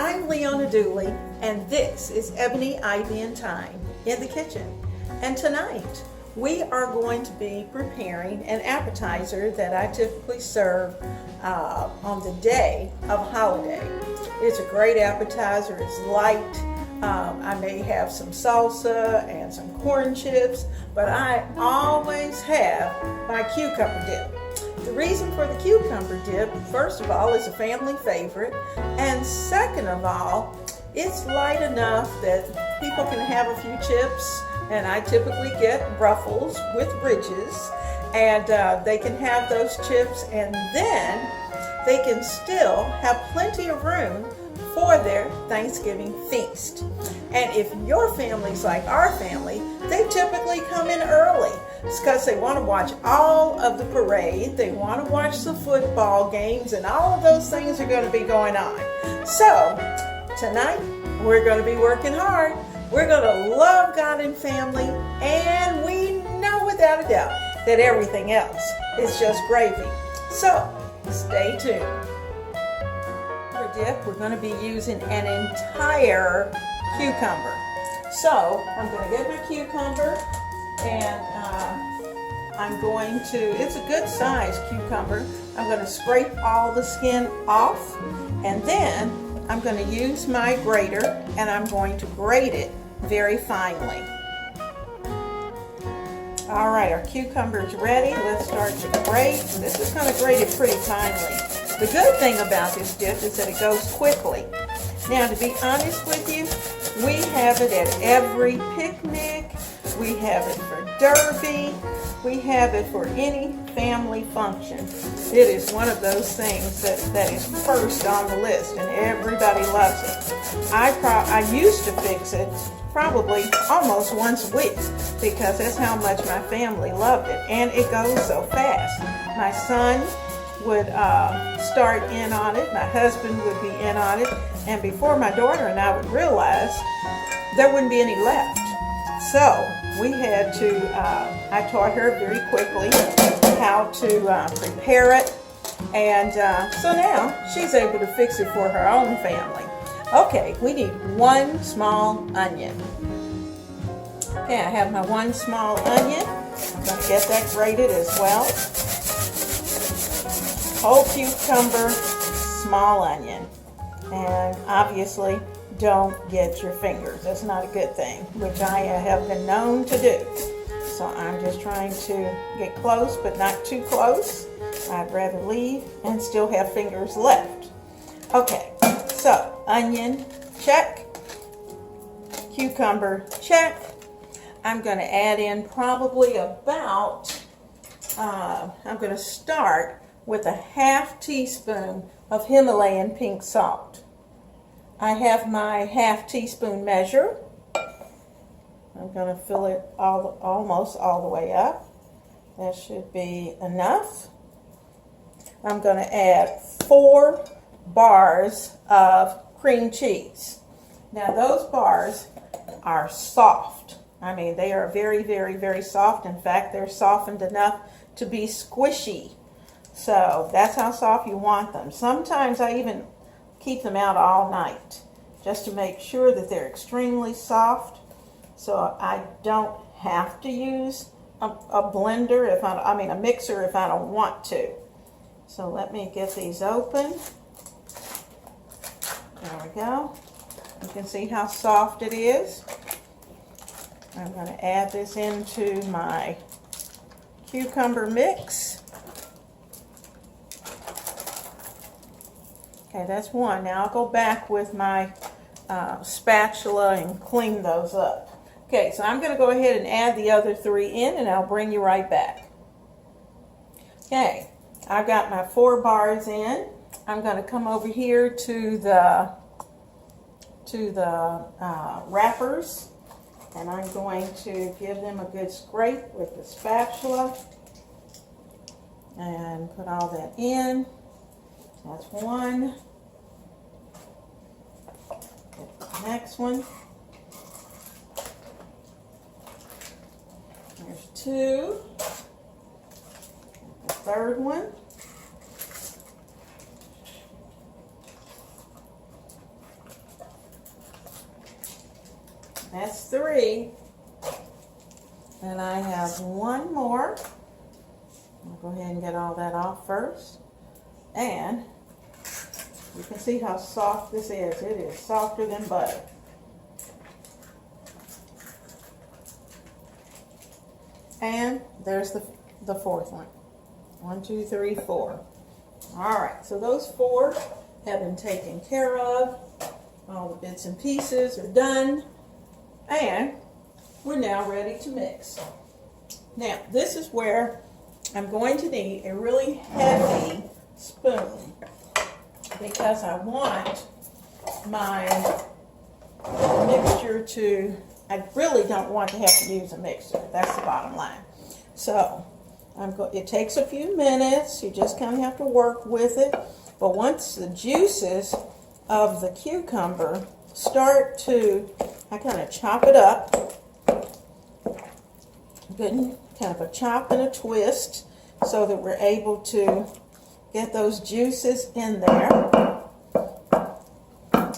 I'm Leona Dooley, and this is Ebony, Ivy, and Thyme in the kitchen. And tonight, we are going to be preparing an appetizer that I typically serve on the day of holiday. It's a great appetizer. It's light. I may have some salsa and some corn chips, but I always have my cucumber dip. The reason for the cucumber dip, first of all, is a family favorite, and second of all, it's light enough that people can have a few chips, and I typically get ruffles with ridges, and they can have those chips, and then they can still have plenty of room for their Thanksgiving feast. And if your family's like our family, they typically come in early. It's because they want to watch all of the parade, they want to watch the football games, and all of those things are going to be going on. So tonight we're going to be working hard. We're going to love God and family, and we know without a doubt that everything else is just gravy. So stay tuned. For dip, we're going to be using an entire cucumber. So I'm going to get my cucumber, and I'm going to, it's a good size cucumber, I'm going to scrape all the skin off, and then I'm going to use my grater and I'm going to grate it very finely. All right, our cucumber is ready. Let's start to grate. This is going to grate it pretty finely. The good thing about this dip is that it goes quickly. Now, to be honest with you, we have it at every picnic. We have it for Derby. We have it for any family function. It is one of those things that is first on the list, and everybody loves it. I used to fix it probably almost once a week because that's how much my family loved it, and it goes so fast. My son would start in on it, my husband would be in on it, and before my daughter and I would realize there wouldn't be any left. So we had to, I taught her very quickly how to prepare it, and so now she's able to fix it for her own family. Okay, we need one small onion. Okay, I have my one small onion. I'm going to get that grated as well. Whole cucumber, small onion. And obviously, don't get your fingers. That's not a good thing, which I have been known to do. So I'm just trying to get close, but not too close. I'd rather leave and still have fingers left. Okay, so onion, check. Cucumber, check. I'm going to add in probably about, I'm going to start with a ½ teaspoon of Himalayan pink salt. I have my ½ teaspoon measure. I'm going to fill it almost all the way up. That should be enough. I'm going to add 4 bars of cream cheese. Now those bars are soft. I mean, they are very, very, very soft. In fact, they're softened enough to be squishy. So that's how soft you want them. Sometimes I even keep them out all night just to make sure that they're extremely soft, so I don't have to use a blender a mixer if I don't want to. So let me get these open. There we go. You can see how soft it is. I'm going to add this into my cucumber mix. Okay, that's one. Now I'll go back with my spatula and clean those up. Okay, so I'm going to go ahead and add the other 3 in, and I'll bring you right back. Okay, I've got my 4 bars in. I'm going to come over here to the wrappers, and I'm going to give them a good scrape with the spatula and put all that in. That's one. Get the next one. There's 2. The third one. That's 3. And I have 1 more. I'll go ahead and get all that off first. And you can see how soft this is. It is softer than butter. And there's the 4th one. 1, 2, 3, 4. All right, so those 4 have been taken care of. All the bits and pieces are done. And we're now ready to mix. Now, this is where I'm going to need a really heavy spoon because I want my mixture to, I really don't want to have to use a mixer. That's the bottom line. So, it takes a few minutes. You just kind of have to work with it. But once the juices of the cucumber start to, I kind of chop it up. Good, kind of a chop and a twist so that we're able to get those juices in there.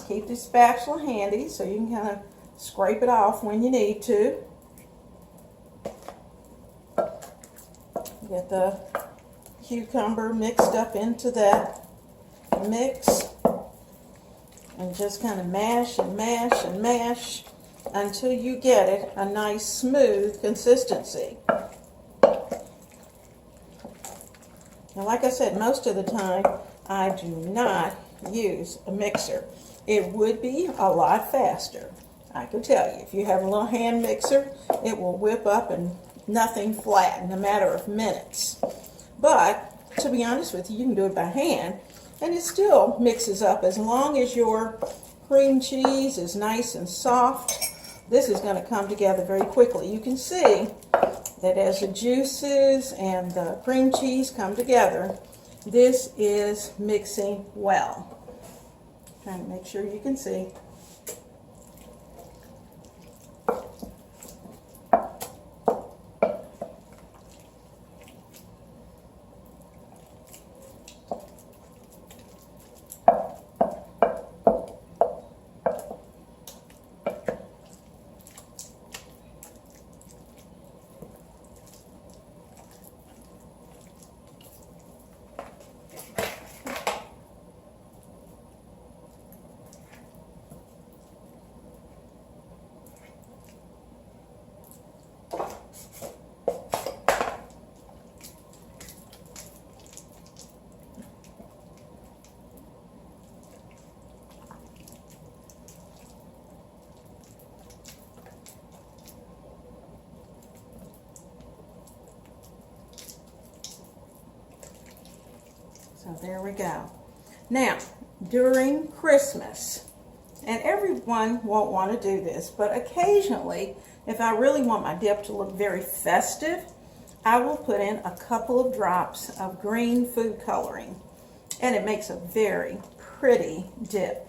Keep the spatula handy so you can kind of scrape it off when you need to. Get the cucumber mixed up into that mix and just kind of mash and mash and mash until you get it a nice smooth consistency. Now, like I said, most of the time I do not use a mixer. It would be a lot faster. I can tell you, if you have a little hand mixer, it will whip up and nothing flat in a matter of minutes. But to be honest with you, you can do it by hand and it still mixes up as long as your cream cheese is nice and soft. This is going to come together very quickly. You can see that as the juices and the cream cheese come together, this is mixing well. Trying to make sure you can see. So there we go. Now, during Christmas, and everyone won't want to do this, but occasionally, if I really want my dip to look very festive, I will put in a couple of drops of green food coloring. And it makes a very pretty dip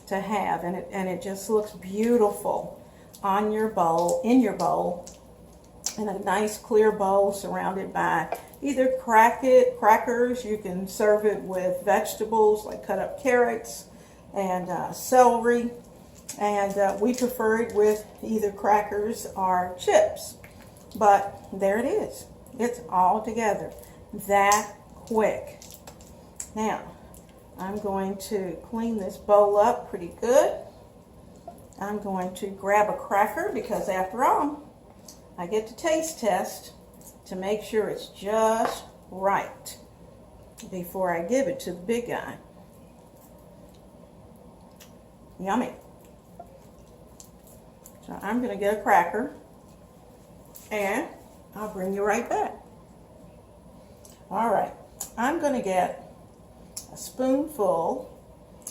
to have, and it just looks beautiful on your bowl, in your bowl, in a nice clear bowl surrounded by either crackers. You can serve it with vegetables like cut up carrots and celery, and we prefer it with either crackers or chips. But there it is. It's all together that quick. Now, I'm going to clean this bowl up pretty good. I'm going to grab a cracker because after all, I get to taste test to make sure it's just right before I give it to the big guy. Yummy. So I'm going to get a cracker and I'll bring you right back. All right, I'm going to get a spoonful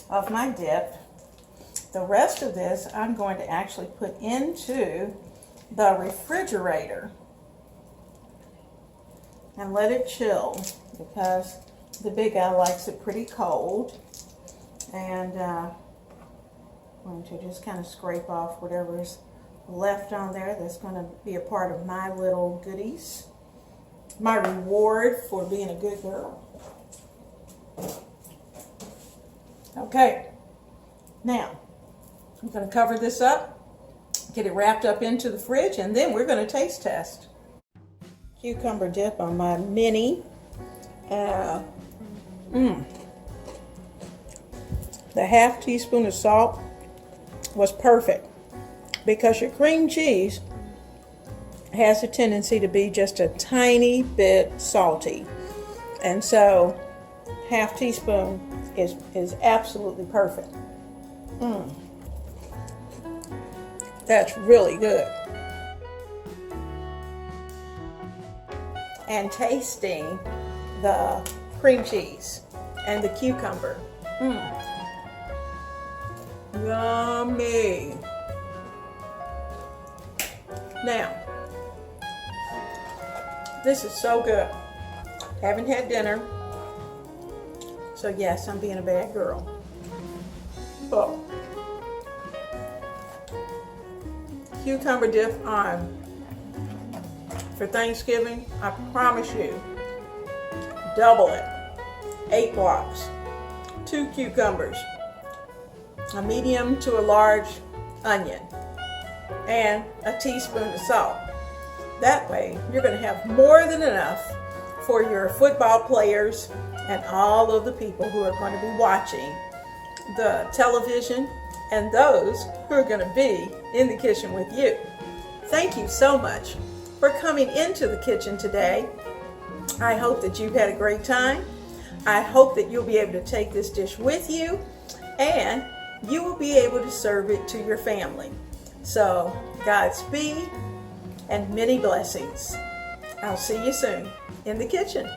of my dip. The rest of this I'm going to actually put into the refrigerator and let it chill because the big guy likes it pretty cold. And I'm going to just kind of scrape off whatever's left on there that's going to be a part of my little goodies. My reward for being a good girl. Okay, now I'm going to cover this up get it wrapped up into the fridge, and then we're going to taste test. Cucumber dip on my mini. The half teaspoon of salt was perfect because your cream cheese has a tendency to be just a tiny bit salty, and so half teaspoon is absolutely perfect. That's really good. And tasting the cream cheese and the cucumber. Yummy. Now, this is so good. Haven't had dinner, so yes, I'm being a bad girl. Oh. Cucumber dip on for Thanksgiving, I promise you, double it. 8 blocks, 2 cucumbers, a medium to a large onion, and a teaspoon of salt. That way, you're going to have more than enough for your football players and all of the people who are going to be watching the television and those who are going to be in the kitchen with you. Thank you so much for coming into the kitchen today. I hope that you've had a great time. I hope that you'll be able to take this dish with you and you will be able to serve it to your family. So, Godspeed and many blessings. I'll see you soon in the kitchen.